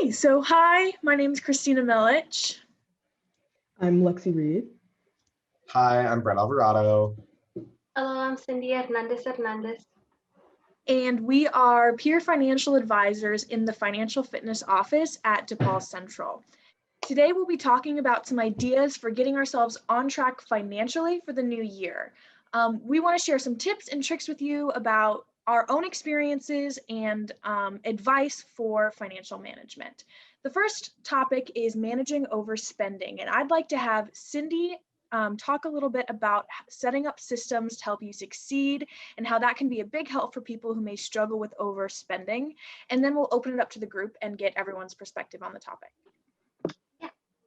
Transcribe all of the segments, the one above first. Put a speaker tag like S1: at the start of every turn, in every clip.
S1: Hi, my name is Christina Milich,
S2: I'm Lexi Reed.
S3: Hi, I'm Brett Alvarado.
S4: Hello, I'm Cindy Hernandez.
S1: and we are peer financial advisors in the financial fitness office at DePaul Central. Today, we'll be talking about some ideas for getting ourselves on track financially for the new year. We want to share some tips and tricks with you about our own experiences and advice for financial management. The first topic is managing overspending, and I'd like to have Cindy talk a little bit about setting up systems to help you succeed and how that can be a big help for people who may struggle with overspending. And then we'll open it up to the group and get everyone's perspective on the topic.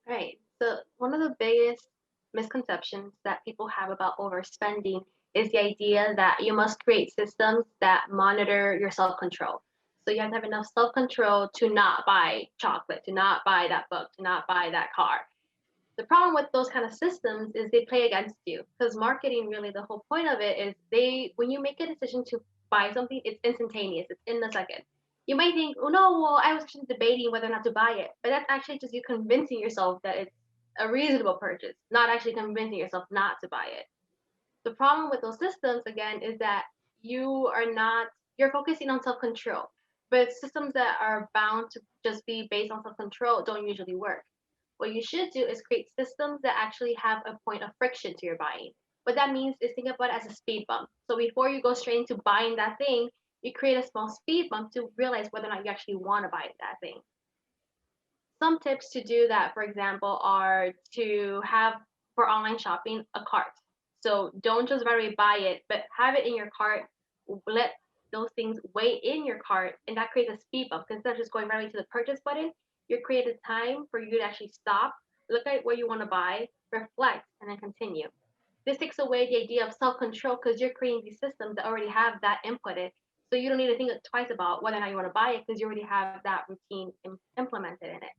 S4: Right. So one of the biggest misconceptions that people have about overspending is the idea that you must create systems that monitor your self-control. So you have to have enough self-control to not buy chocolate, to not buy that book, to not buy that car. The problem with those kind of systems is they play against you, because marketing, really the whole point of it is when you make a decision to buy something, it's instantaneous, it's in the second. You might think, oh no, well, I was actually debating whether or not to buy it, but that's actually just you convincing yourself that it's a reasonable purchase, not actually convincing yourself not to buy it. The problem with those systems, again, is that you're focusing on self-control, but systems that are bound to just be based on self-control don't usually work. What you should do is create systems that actually have a point of friction to your buying. What that means is think about it as a speed bump. So before you go straight into buying that thing, you create a small speed bump to realize whether or not you actually want to buy that thing. Some tips to do that, for example, are to have for online shopping a cart. So don't just very buy it, but have it in your cart. Let those things weigh in your cart, and that creates a speed bump. Instead of just going right to the purchase button, you create a time for you to actually stop, look at what you want to buy, reflect, and then continue. This takes away the idea of self-control because you're creating these systems that already have that inputted. So you don't need to think twice about whether or not you want to buy it because you already have that routine implemented in it.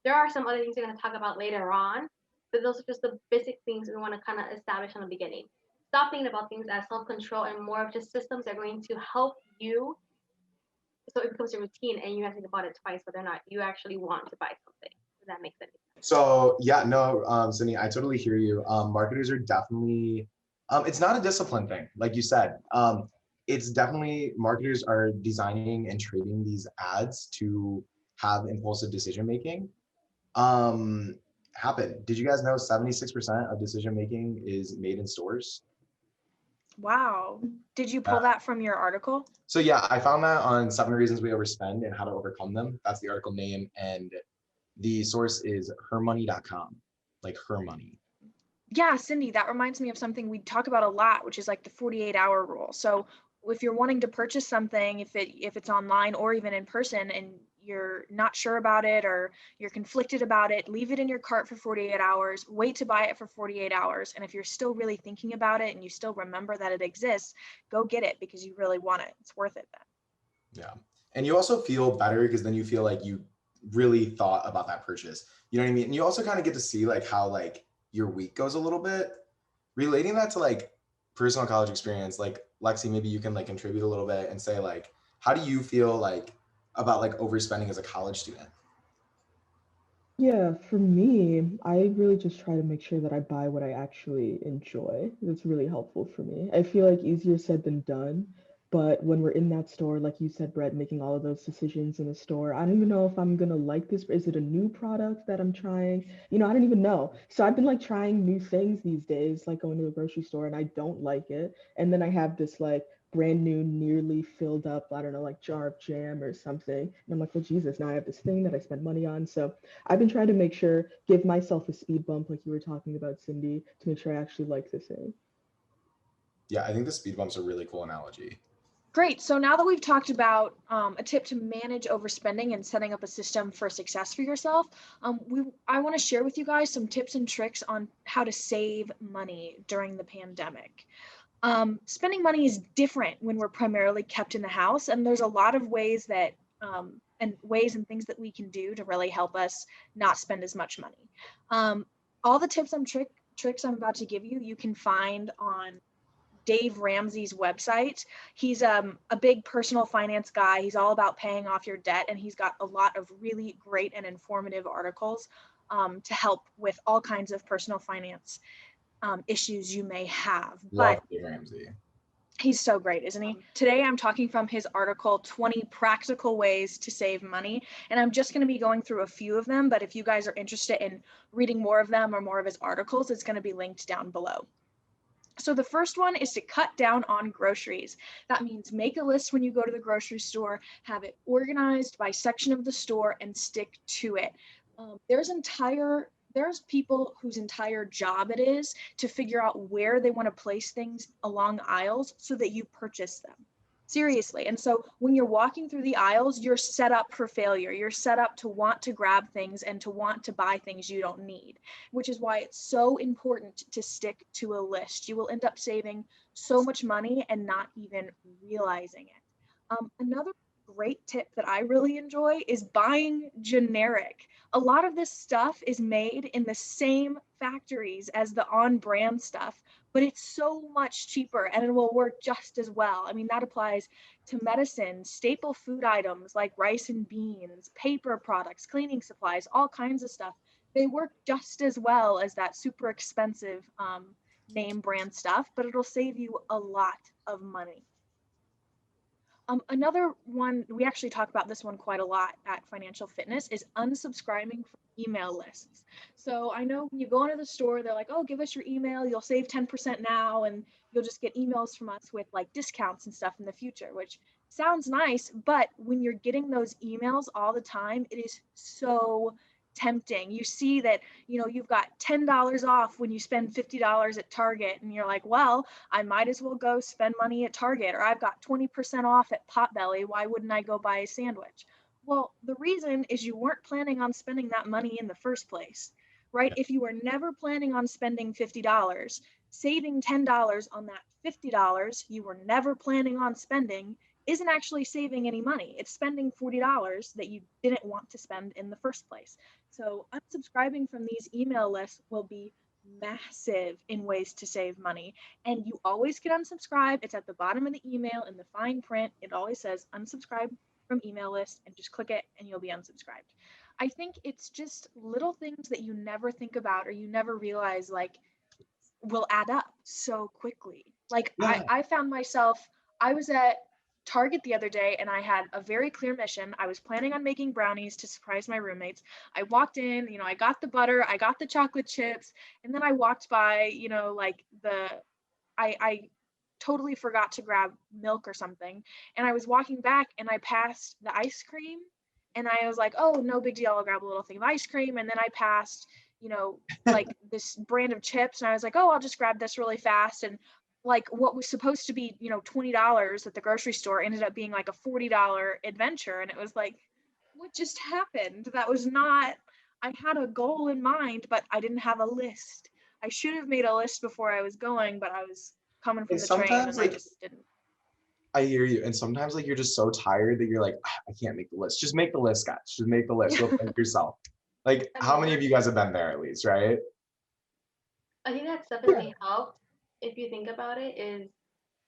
S4: There are some other things we're going to talk about later on, but those are just the basic things we want to kind of establish in the beginning. Stop thinking about things as self-control and more of just systems that are going to help you so it becomes a routine and you have to think about it twice whether or not you actually want to buy something. Does that make sense?
S3: So yeah, no, Cindy, I totally hear you. Marketers are definitely, it's not a discipline thing, like you said. It's definitely, marketers are designing and trading these ads to have impulsive decision making happen. Did you guys know 76% of decision making is made in stores?
S1: Wow. Did you pull that from your article?
S3: So yeah, I found that on 7 Reasons We Overspend and How to Overcome Them. That's the article name, and the source is hermoney.com, like her money.
S1: Yeah, Cindy, that reminds me of something we talk about a lot, which is like the 48-hour rule. So if you're wanting to purchase something, if it's online or even in person, and you're not sure about it or you're conflicted about it, leave it in your cart for 48 hours, wait to buy it for 48 hours. And if you're still really thinking about it and you still remember that it exists, go get it because you really want it. It's worth it then.
S3: Yeah. And you also feel better because then you feel like you really thought about that purchase. You know what I mean? And you also kind of get to see like how like your week goes a little bit. Relating that to like personal college experience, like Lexi, maybe you can like contribute a little bit and say like, how do you feel like about like overspending as a college student?
S2: Yeah, for me, I really just try to make sure that I buy what I actually enjoy. That's really helpful for me. I feel like easier said than done, but when we're in that store, like you said, Brett, making all of those decisions in the store, I don't even know if I'm gonna like this. Is it a new product that I'm trying? I don't even know. So I've been like trying new things these days, like going to the grocery store and I don't like it. And then I have this like brand new, nearly filled up, I don't know, like jar of jam or something. And I'm like, well, Jesus, now I have this thing that I spent money on. So I've been trying to make sure, give myself a speed bump, like you were talking about, Cindy, to make sure I actually like this thing.
S3: Yeah, I think the speed bump's a really cool analogy.
S1: Great. So now that we've talked about a tip to manage overspending and setting up a system for success for yourself, I want to share with you guys some tips and tricks on how to save money during the pandemic. Spending money is different when we're primarily kept in the house, and there's a lot of ways that and things that we can do to really help us not spend as much money. All the tips and tricks I'm about to give you, you can find on Dave Ramsey's website. He's a big personal finance guy. He's all about paying off your debt, and he's got a lot of really great and informative articles to help with all kinds of personal finance issues you may have.
S3: Love
S1: But
S3: Dave Ramsey.
S1: he's so great, isn't he? Today, I'm talking from his article, 20 Practical Ways to Save Money. And I'm just going to be going through a few of them. But if you guys are interested in reading more of them or more of his articles, it's going to be linked down below. So the first one is to cut down on groceries. That means make a list when you go to the grocery store, have it organized by section of the store, and stick to it. There's people whose entire job it is to figure out where they want to place things along aisles so that you purchase them. Seriously. And so when you're walking through the aisles, you're set up for failure. You're set up to want to grab things and to want to buy things you don't need, which is why it's so important to stick to a list. You will end up saving so much money and not even realizing it. Another great tip that I really enjoy is buying generic. A lot of this stuff is made in the same factories as the on-brand stuff, but it's so much cheaper and it will work just as well. I mean, that applies to medicine, staple food items like rice and beans, paper products, cleaning supplies, all kinds of stuff. They work just as well as that super expensive name brand stuff, but it'll save you a lot of money. Another one, we actually talk about this one quite a lot at Financial Fitness, is unsubscribing from email lists. So I know when you go into the store, they're like, oh, give us your email, you'll save 10% now, and you'll just get emails from us with like discounts and stuff in the future, which sounds nice, but when you're getting those emails all the time, it is so tempting. You see that, you've got $10 off when you spend $50 at Target, and you're like, well, I might as well go spend money at Target, or I've got 20% off at Potbelly. Why wouldn't I go buy a sandwich? Well, the reason is you weren't planning on spending that money in the first place, right? If you were never planning on spending $50, saving $10 on that $50 you were never planning on spending isn't actually saving any money. It's spending $40 that you didn't want to spend in the first place. So unsubscribing from these email lists will be massive in ways to save money. And you always can unsubscribe. It's at the bottom of the email in the fine print. It always says unsubscribe from email list, and just click it and you'll be unsubscribed. I think it's just little things that you never think about or you never realize like will add up so quickly. Like
S3: Yeah.
S1: I found myself, I was at Target the other day and I had a very clear mission. I was planning on making brownies to surprise my roommates. I walked in, I got the butter, I got the chocolate chips, and then I walked by, I totally forgot to grab milk or something. And I was walking back and I passed the ice cream and I was like, oh, no big deal. I'll grab a little thing of ice cream. And then I passed, like this brand of chips. And I was like, oh, I'll just grab this really fast. And like what was supposed to be, $20 at the grocery store ended up being like a $40 adventure. And it was like, what just happened? That was not, I had a goal in mind, but I didn't have a list. I should have made a list before I was going, but I was coming from
S3: And
S1: the train and
S3: sometimes,
S1: I
S3: like,
S1: just didn't.
S3: I hear you. And sometimes like you're just so tired that you're like, I can't make the list. Just make the list, guys. Just make the list. You'll thank yourself. Like, how many of you guys have been there at least, right?
S4: I think that's definitely helped, if you think about it, is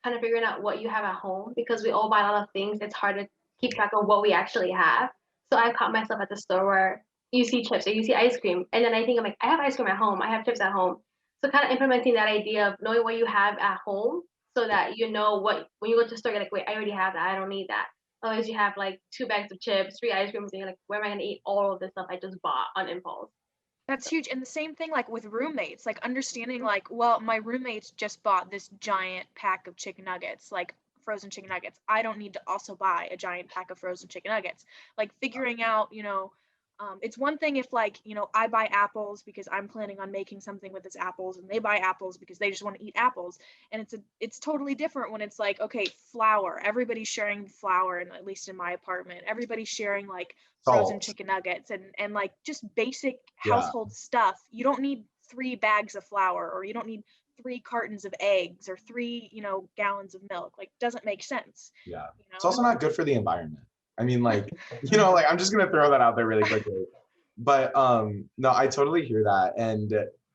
S4: kind of figuring out what you have at home, because we all buy a lot of things. It's hard to keep track of what we actually have. So I caught myself at the store where you see chips or you see ice cream, and then I think I'm like, I have ice cream at home, I have chips at home. So kind of implementing that idea of knowing what you have at home, so that you know what, when you go to the store, you're like, wait, I already have that, I don't need that. Otherwise you have like 2 bags of chips, 3 ice creams, and you're like, where am I gonna eat all of this stuff I just bought on impulse?
S1: That's huge. And the same thing like with roommates, like understanding like, well, my roommates just bought this giant pack of chicken nuggets, like frozen chicken nuggets. I don't need to also buy a giant pack of frozen chicken nuggets. Like figuring out, it's one thing if like, I buy apples because I'm planning on making something with its apples, and they buy apples because they just want to eat apples. And it's totally different when it's like, okay, flour, everybody's sharing flour, and at least in my apartment, everybody's sharing like frozen
S3: Salt.
S1: chicken nuggets and like just basic
S3: Yeah.
S1: household stuff. You don't need 3 bags of flour, or you don't need 3 cartons of eggs, or 3, gallons of milk. Like, doesn't make sense.
S3: Yeah. It's also not good for the environment. I mean, like, like I'm just gonna throw that out there really quickly. But no, I totally hear that. And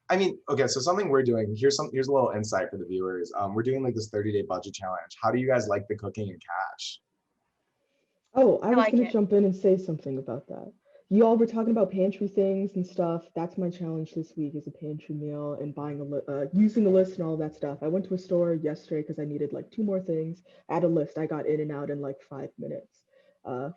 S3: I mean, okay, so something we're doing, here's a little insight for the viewers. We're doing like this 30-day budget challenge. How do you guys like the cooking and cash?
S2: Oh, I
S1: I
S2: was
S1: like
S2: gonna
S1: it.
S2: jump in and say something about that. You all were talking about pantry things and stuff. That's my challenge this week is a pantry meal and buying using a list and all that stuff. I went to a store yesterday because I needed like two more things. I had a list. I got in and out in like 5 minutes,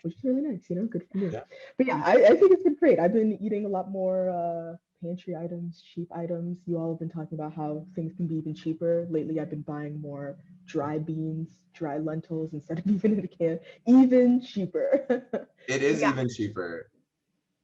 S2: which is really nice, good for me.
S3: Yeah.
S2: But yeah, I think it's been great. I've been eating a lot more pantry items, cheap items. You all have been talking about how things can be even cheaper. Lately, I've been buying more dry beans, dry lentils instead of even in a can, even cheaper.
S3: It is
S1: Yeah.
S3: even cheaper.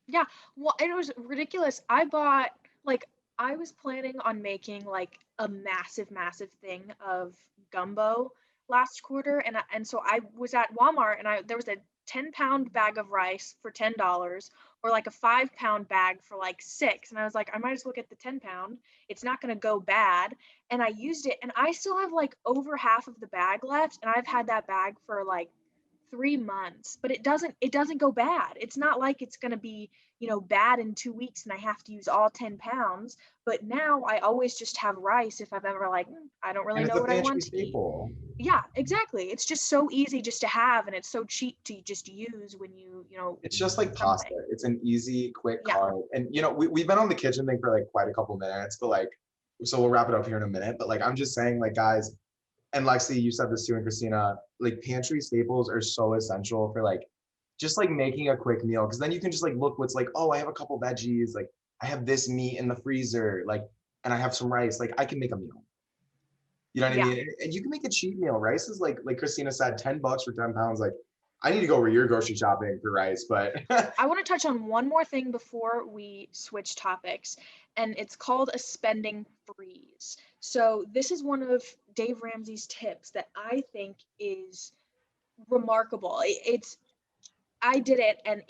S1: Yeah. Well, and it was ridiculous. I bought like I was planning on making like a massive, massive thing of gumbo last quarter, and so I was at Walmart and there was a 10-pound bag of rice for $10 or like a 5-pound bag for like six, and I was like, I might as well get the 10-pound. It's not gonna go bad, and I used it, and I still have like over half of the bag left, and I've had that bag for like 3 months, but it doesn't go bad. It's not like it's going to be bad in 2 weeks and I have to use all 10 pounds. But now I always just have rice if I've ever like I don't really
S3: And it's
S1: know
S3: a
S1: what I
S3: pantry
S1: want to eat.
S3: staple.
S1: Yeah, exactly. It's just so easy just to have, and it's so cheap to just use when
S3: It's
S1: need
S3: just like pasta.
S1: something.
S3: It's an easy, quick
S1: Yeah.
S3: carb. And we've been on the kitchen thing for like quite a couple minutes, but like, so we'll wrap it up here in a minute. But like, I'm just saying, like, guys, and Lexi, you said this too, and Christina, like pantry staples are so essential for like just like making a quick meal. Cause then you can just like look what's like, oh, I have a couple veggies, like I have this meat in the freezer, like, and I have some rice, like I can make a meal. You know what I
S1: Yeah.
S3: mean? And you can make a cheap meal. Rice is like Christina said, 10 bucks for 10 pounds. Like I need to go where you're grocery shopping for rice, but
S1: I want to touch on one more thing before we switch topics, and it's called a spending freeze. So, this is one of Dave Ramsey's tips that I think is remarkable. I did it and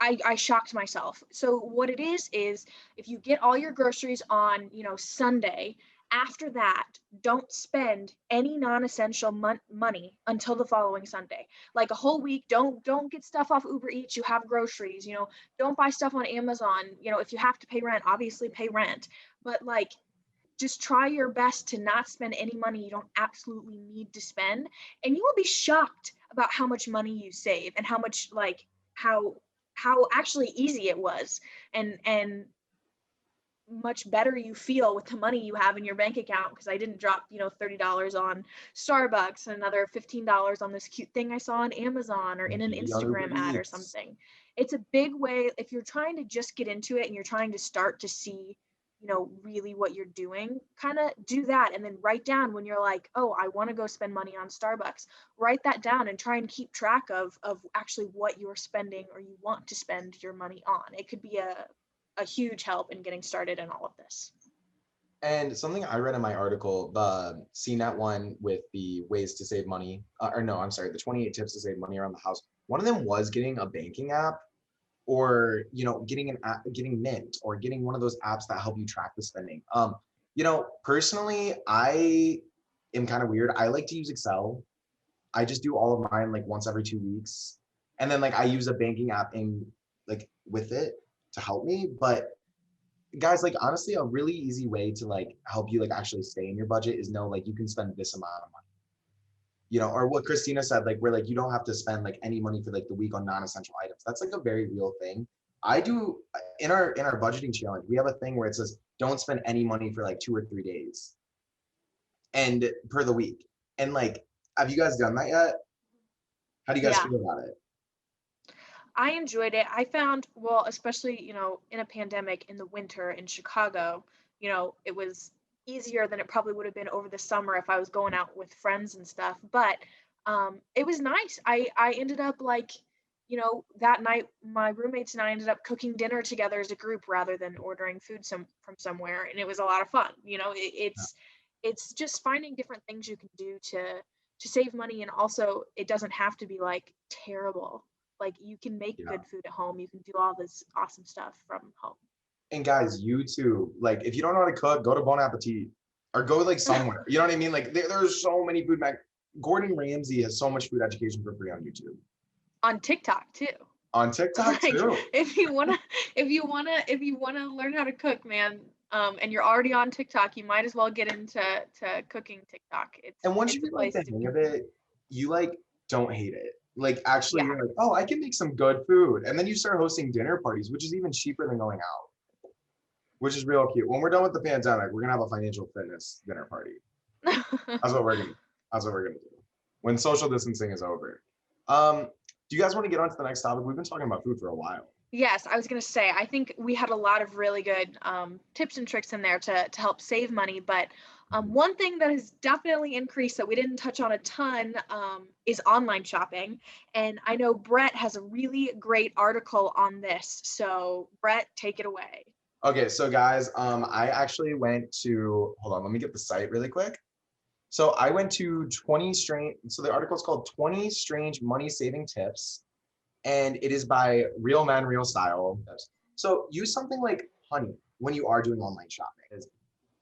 S1: I shocked myself. So what it is if you get all your groceries on, Sunday, after that, don't spend any non-essential money until the following Sunday. Like a whole week, don't get stuff off Uber Eats. You have groceries, don't buy stuff on Amazon. If you have to pay rent, obviously pay rent. But like just try your best to not spend any money you don't absolutely need to spend, and you will be shocked about how much money you save and how much like how actually easy it was, and much better you feel with the money you have in your bank account, because I didn't drop $30 on Starbucks and another $15 on this cute thing I saw on Amazon or in an
S3: be on Uber
S1: Instagram ad or
S3: Eats.
S1: something. It's a big way if you're trying to just get into it and you're trying to start to see really what you're doing. Kind of do that and then write down when you're like, oh, I want to go spend money on Starbucks. Write that down and try and keep track of actually what you're spending or you want to spend your money on. It could be a huge help in getting started in all of this.
S3: And something I read in my article, the CNET one with the ways to save money, or no, I'm sorry, the 28 tips to save money around the house. One of them was getting a banking app, or getting an app, getting Mint, or getting one of those apps that help you track the spending. Personally, I am kind of weird. I like to use Excel. I just do all of mine like once every 2 weeks, and then like I use a banking app in like with it to help me. But guys, like honestly, a really easy way to like help you like actually stay in your budget is know like you can spend this amount of money, or what Christina said, like where like you don't have to spend like any money for like the week on non-essential items. That's like a very real thing. I do in our budgeting challenge, we have a thing where it says don't spend any money for like 2 or 3 days and per the week. And like, have you guys done that yet? How do you guys
S1: Yeah.
S3: feel about it?
S1: I enjoyed it. I found, well, especially, in a pandemic in the winter in Chicago, it was easier than it probably would have been over the summer if I was going out with friends and stuff. But it was nice. I ended up like, that night my roommates and I ended up cooking dinner together as a group rather than ordering food from somewhere, and it was a lot of fun. It's just finding different things you can do to save money, and also it doesn't have to be like terrible. Like you can make
S3: Yeah.
S1: good food at home. You can do all this awesome stuff from home.
S3: And guys, YouTube, like if you don't know how to cook, go to Bon Appetit or go like somewhere. You know what I mean? Like there's so many food. Gordon Ramsay has so much food education for free on YouTube.
S1: On TikTok too.
S3: On TikTok
S1: Like
S3: too.
S1: if you wanna learn how to cook, man, and you're already on TikTok, you might as well get into cooking TikTok.
S3: And once
S1: It's
S3: you
S1: a
S3: get like
S1: place
S3: the
S1: to
S3: hang
S1: be.
S3: of it, you like don't hate it. Like actually
S1: Yeah.
S3: you're like, oh, I can make some good food. And then you start hosting dinner parties, which is even cheaper than going out, which is real cute. When we're done with the pandemic, we're gonna have a financial fitness dinner party. That's what we're gonna do when social distancing is over. Do you guys want to get on to the next topic? We've been talking about food for a while.
S1: Yes, I was going to say, I think we had a lot of really good tips and tricks in there to help save money. But one thing that has definitely increased that we didn't touch on a ton is online shopping. And I know Brett has a really great article on this. So Brett, take it away.
S3: Okay, so guys, I actually went to, hold on, let me get the site really quick. So I went to 20 strange, so the article is called 20 Strange Money Saving Tips, and it is by Real Men, Real Style. So use something like Honey when you are doing online shopping.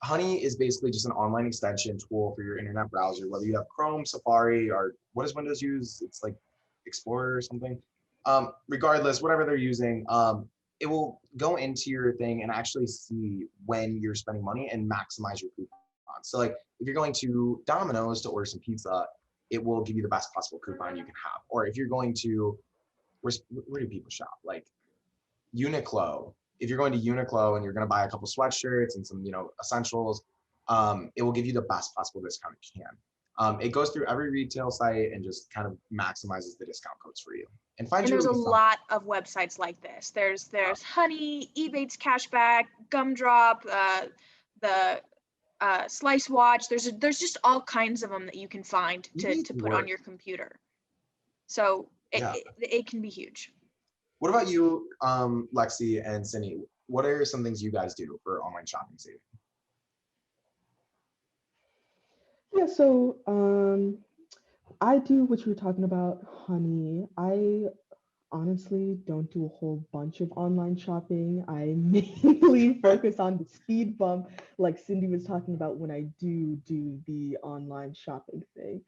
S3: Honey is basically just an online extension tool for your internet browser, whether you have Chrome, Safari, or what does Windows use? It's like Explorer or something. Regardless, whatever they're using, it will go into your thing and actually see when you're spending money and maximize your coupon. So like if you're going to Domino's to order some pizza, it will give you the best possible coupon you can have. Or if you're going to, where do people shop? Like Uniqlo. If you're going to Uniqlo and you're going to buy a couple sweatshirts and some, essentials, it will give you the best possible discount it can. It goes through every retail site and just kind of maximizes the discount codes for you. And
S1: there's a lot of websites like this. There's Honey, Ebates Cashback, Gumdrop, the Slice Watch. There's just all kinds of them that you can find to put on your computer. So it can be huge.
S3: What about you, Lexi and Cindy? What are some things you guys do for online shopping saving?
S2: Yeah, so I do what you were talking about, Honey. I honestly don't do a whole bunch of online shopping. I mainly focus on the speed bump, like Cindy was talking about when I do the online shopping thing.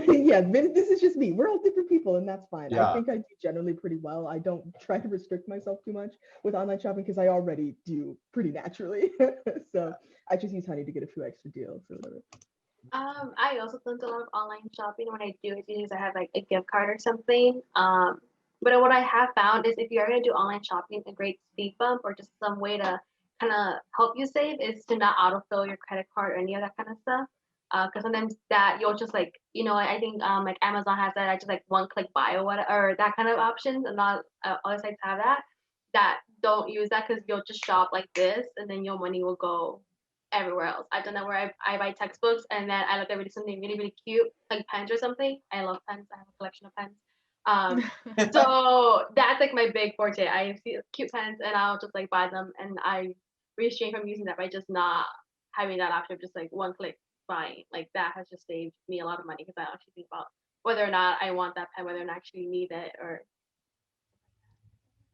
S2: Yeah, this is just me. We're all different people, and that's fine.
S3: Yeah.
S2: I think I do generally pretty well. I don't try to restrict myself too much with online shopping because I already do pretty naturally. So I just use Honey to get a few extra deals or whatever.
S4: I also don't do a lot of online shopping. When I do, it's usually I have like a gift card or something. But what I have found is if you're gonna do online shopping, a great speed bump or just some way to kind of help you save is to not autofill your credit card or any of that kind of stuff. Because sometimes that you'll just like, I think like Amazon has that, I just like one click buy or whatever, or that kind of options, and not other sites have that. That don't use that because you'll just shop like this, and then your money will go everywhere else. I've done that where I buy textbooks and then I look at something really, really cute, like pens or something. I love pens. I have a collection of pens. So that's like my big forte. I see cute pens and I'll just like buy them, and I restrain from using that by just not having that option of just like one click buying. Like that has just saved me a lot of money because I actually think about whether or not I want that pen, whether or not I actually need it, or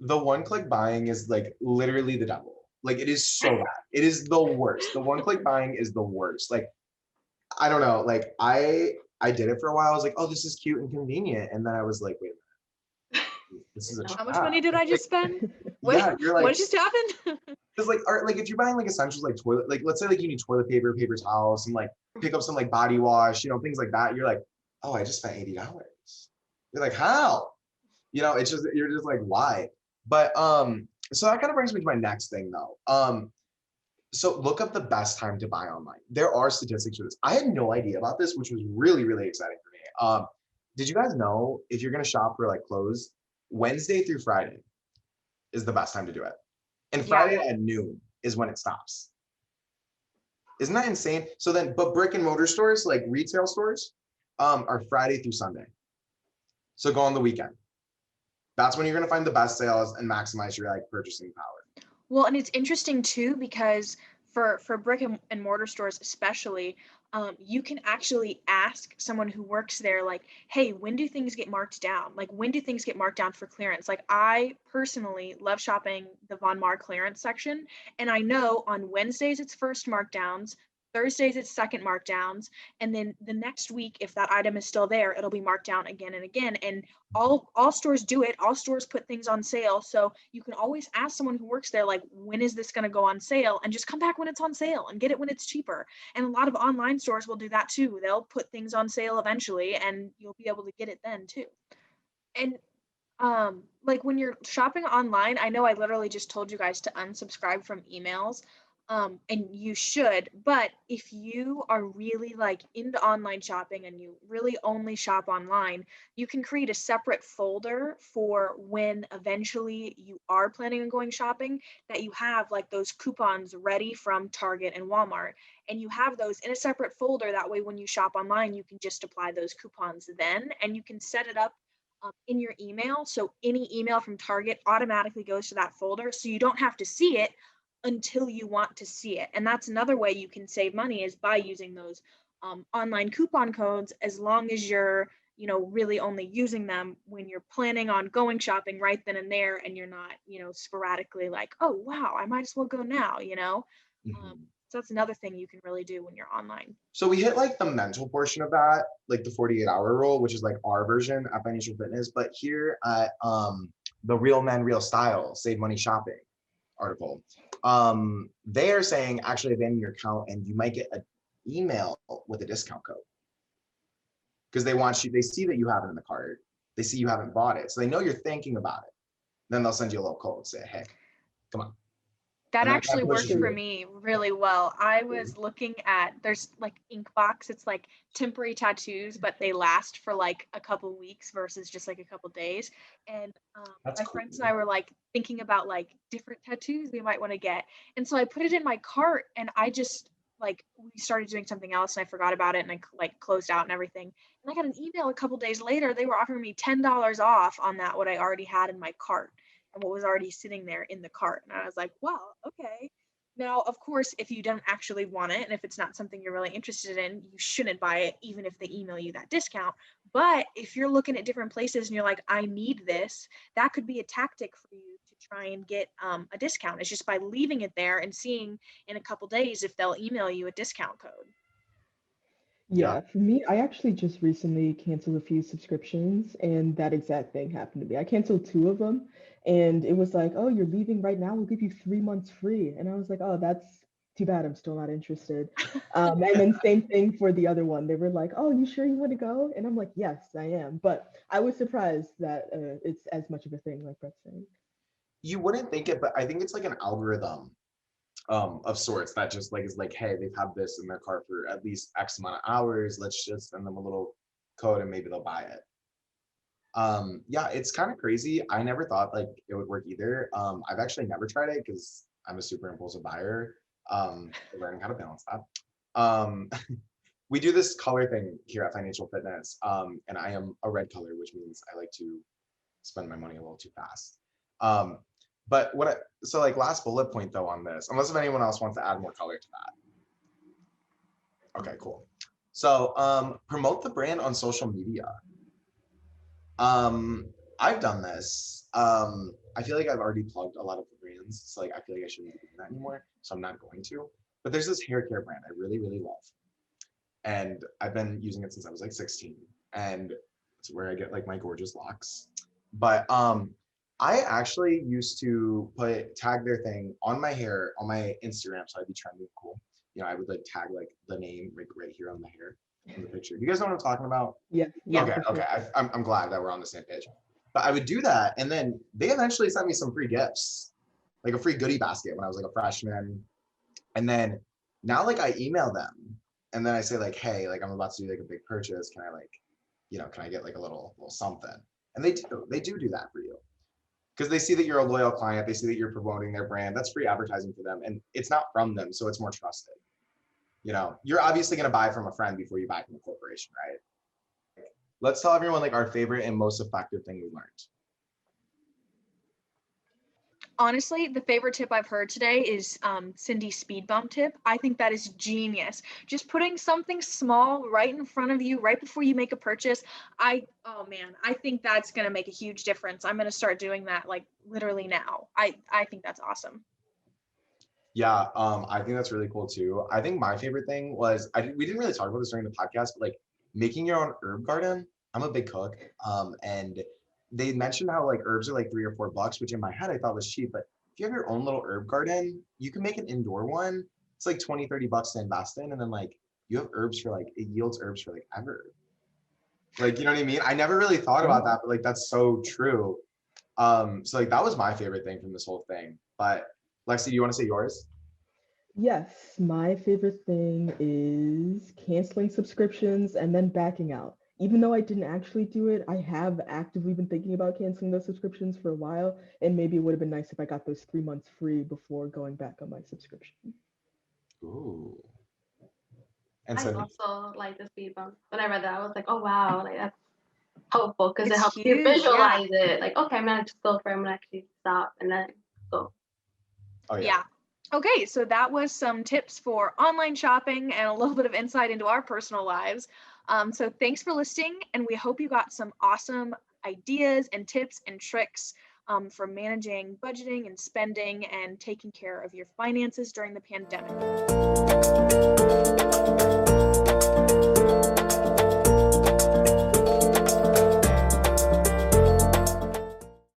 S3: the one click buying is like literally the devil. Like it is so bad. It is the worst. The one click buying is the worst. Like, I don't know. Like I did it for a while. I was like, oh, this is cute and convenient. And then I was like, wait a minute. This is a
S1: How much money did I just spend?
S3: Yeah, you're like,
S1: what just happened?
S3: Because like if you're buying like essentials like toilet, like let's say like you need toilet paper, paper towels, and like pick up some like body wash, things like that. You're like, oh, I just spent $80. You're like, how? It's just you're just like, why? But so that kind of brings me to my next thing though. So look up the best time to buy online. There are statistics for this. I had no idea about this, which was really, really exciting for me. Did you guys know if you're gonna shop for like clothes, Wednesday through Friday is the best time to do it? And Friday at noon is when it stops. Isn't that insane? So then, but brick and mortar stores, like retail stores, are Friday through Sunday. So go on the weekend. That's when you're going to find the best sales and maximize your like purchasing power.
S1: Well, and it's interesting too, because for brick and mortar stores especially, you can actually ask someone who works there, like, hey, when do things get marked down? Like, when do things get marked down for clearance? Like, I personally love shopping the Von Maur clearance section, and I know on Wednesdays it's first markdowns, Thursdays it's second markdowns, and then the next week, if that item is still there, it'll be marked down again and again. And all stores do it. All stores put things on sale, so you can always ask someone who works there, like, when is this going to go on sale, and just come back when it's on sale and get it when it's cheaper. And a lot of online stores will do that too. They'll put things on sale eventually, and you'll be able to get it then too. And like when you're shopping online, I know I literally just told you guys to unsubscribe from emails. And you should, but if you are really like into online shopping and you really only shop online, you can create a separate folder for when eventually you are planning on going shopping, that you have like those coupons ready from Target and Walmart, and you have those in a separate folder. That way, when you shop online, you can just apply those coupons then, and you can set it up in your email. So any email from Target automatically goes to that folder. So you don't have to see it until you want to see it. And that's another way you can save money, is by using those online coupon codes, as long as you're, really only using them when you're planning on going shopping right then and there, and you're not, sporadically like, oh, wow, I might as well go now, So that's another thing you can really do when you're online.
S3: So we hit like the mental portion of that, like the 48-hour rule, which is like our version of financial fitness. But here at the Real Men, Real Style Save Money Shopping article, they are saying actually abandon your account and you might get an email with a discount code, because they see that you have it in the cart. They see you haven't bought it. So they know you're thinking about it. Then they'll send you a little code, say, hey, come on.
S1: That actually worked for me really well. I was looking at, there's like Inkbox, it's like temporary tattoos, but they last for like a couple weeks versus just like a couple days. And my friends and I were like thinking about like different tattoos we might want to get. And so I put it in my cart, and I just like, we started doing something else and I forgot about it, and I like closed out and everything. And I got an email a couple days later, they were offering me $10 off on that, what I already had in my cart and what was already sitting there in the cart. And I was like, wow, okay. Now, of course, if you don't actually want it, and if it's not something you're really interested in, you shouldn't buy it, even if they email you that discount. But if you're looking at different places and you're like, I need this, that could be a tactic for you to try and get a discount. It's just by leaving it there and seeing in a couple days if they'll email you a discount code.
S2: Yeah, for me, I actually just recently canceled a few subscriptions, and that exact thing happened to me. I canceled 2 of them, and it was like, oh, you're leaving right now, we'll give you 3 months free. And I was like, oh, that's too bad, I'm still not interested. And then same thing for the other one. They were like, oh, you sure you want to go? And I'm like, yes, I am. But I was surprised that it's as much of a thing, like Brett's saying.
S3: You wouldn't think it, but I think it's like an algorithm of sorts that just like is like, hey, they've had this in their cart for at least X amount of hours. Let's just send them a little code and maybe they'll buy it. Yeah, it's kind of crazy. I never thought like it would work either. I've actually never tried it because I'm a super impulsive buyer. Learning how to balance that. We do this color thing here at Financial Fitness, and I am a red color, which means I like to spend my money a little too fast. But so like last bullet point though on this, unless if anyone else wants to add more color to that. Okay, cool. So promote the brand on social media. I've done this. I feel like I've already plugged a lot of the brands. So like I feel like I shouldn't be doing that anymore. So I'm not going to. But there's this hair care brand I really, really love. And I've been using it since I was like 16. And it's where I get like my gorgeous locks. But I actually used to tag their thing on my hair on my Instagram, so I'd be trendy and cool. I would like tag like the name like right here on the hair in the picture. You guys know what I'm talking about?
S2: Yeah.
S3: Okay. I'm glad that we're on the same page. But I would do that, and then they eventually sent me some free gifts, like a free goodie basket when I was like a freshman. And then now like I email them, and then I say like, hey, like I'm about to do like a big purchase. Can I like, can I get like a little something? And they do that for you. Because they see that you're a loyal client, they see that you're promoting their brand. That's free advertising for them, and it's not from them, so it's more trusted. You're obviously going to buy from a friend before you buy from a corporation, right? Let's tell everyone like our favorite and most effective thing we learned.
S1: Honestly, the favorite tip I've heard today is Cindy's speed bump tip. I think that is genius. Just putting something small right in front of you right before you make a purchase. Oh man, I think that's going to make a huge difference. I'm going to start doing that like literally now. I think that's awesome.
S3: Yeah, I think that's really cool too. I think my favorite thing was we didn't really talk about this during the podcast, but like making your own herb garden. I'm a big cook, and they mentioned how like herbs are like $3 or $4, which in my head I thought was cheap. But if you have your own little herb garden, you can make an indoor one. It's like 20-30 bucks to invest in, and then like you have herbs for like it yields herbs for like ever. Like, you know what I mean? I never really thought about that, but like that's so true. So like that was my favorite thing from this whole thing. But Lexi, do you want to say yours?
S2: Yes, my favorite thing is canceling subscriptions and then backing out. Even though I didn't actually do it, I have actively been thinking about canceling those subscriptions for a while, and maybe it would have been nice if I got those 3 months free before going back on my subscription.
S3: Ooh. And
S4: I
S3: so
S4: also like the speed bump. When I read that, I was like, oh wow, like that's helpful because it
S1: It's
S4: helps you
S1: huge, yeah.
S4: visualize it. Like, okay, I'm gonna just go for it. I'm gonna actually stop and then go.
S3: oh
S1: Yeah. Okay, so that was some tips for online shopping and a little bit of insight into our personal lives. So thanks for listening, and we hope you got some awesome ideas and tips and tricks for managing budgeting and spending and taking care of your finances during the pandemic.